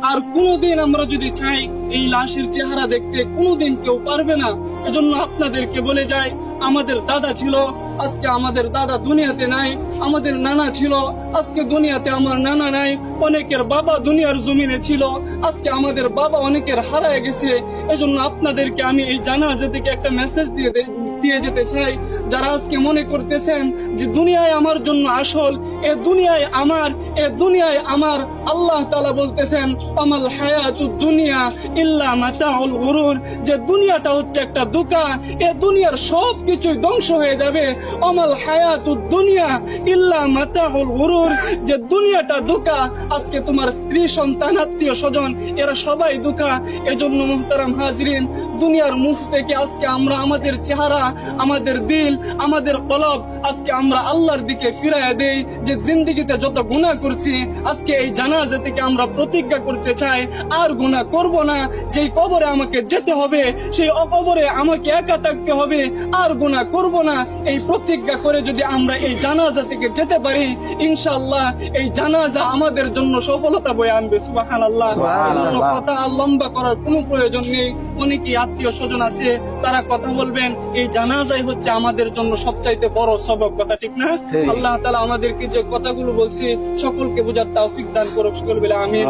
আর কোনোদিন আমরা যদি চাই এই লাশের চেহারা দেখতে, কোনোদিন কেউ পারবে না। এজন্য আপনাদেরকে বলে যাই, আমাদের দাদা ছিল, আজকে আমাদের দাদা দুনিয়াতে নাই। আমাদের নানা ছিল, আজকে দুনিয়াতে আমার নানা নাই। অনেকের বাবা দুনিয়ার জমিনে ছিল, আজকে আমাদের বাবা অনেকের হারায় গেছে। এজন্য আপনাদেরকে আমি এই জানাজা থেকে একটা মেসেজ দিয়ে যেতে চাই। যারা আজকে মনে করতেছেন যে দুনিয়ায় আমার জন্য আসল, এ দুনিয়ায় আমার, এ দুনিয়ায় আমার, আল্লাহ তাআলা বলতেছেন আমাল হায়াতুদ দুনিয়া ইল্লা মাতাউল গুরুর, যে দুনিয়াটা হচ্ছে একটা ধোঁকা, এ দুনিয়ার সব কিছুই ধ্বংস হয়ে যাবে। আমাল হায়াতুদ দুনিয়া ইল্লা মাতাউল গুরুর, যে দুনিয়াটা ধোঁকা। আজকে তোমার স্ত্রী, সন্তান, আত্মীয় স্বজন এরা সবাই ধোঁকা। এজন্য মুহতারাম হাজরিন, দুনিয়ার মুখ থেকে আজকে আমরা আমাদের চেহারা, আমাদের দিল, আমাদের কলব আজকে আমরা আল্লাহর দিকে ফিরাইয়া দেই। যে জিন্দেগিতে যত গুনাহ করছি, আজকে এই জানাজা থেকে আমরা প্রতিজ্ঞা করতে চাই আর গুনাহ করব না। যেই কবরে আমাকে যেতে হবে, সেই কবরে আমাকে একা থাকতে হবে, আর গুনাহ করব না। এই প্রতিজ্ঞা করে যদি আমরা এই জানাজা থেকে যেতে পারি, ইনশাআল্লাহ এই জানাজা আমাদের জন্য সফলতা বয়ে আনবে। সুবহানাল্লাহ। কথা লম্বা করার কোনো প্রয়োজন নেই। অনেকেই আত্মীয় স্বজন আছে, তারা কথা বলবেন। এই জানাজাই হচ্ছে আমাদের জন্য সবচাইতে বড় সবক, কথা ঠিক না? আল্লাহ তাআলা আমাদেরকে যে কথাগুলো বলছি সকলকে বোঝার তৌফিক দান করুক। সকল বলে আমিন।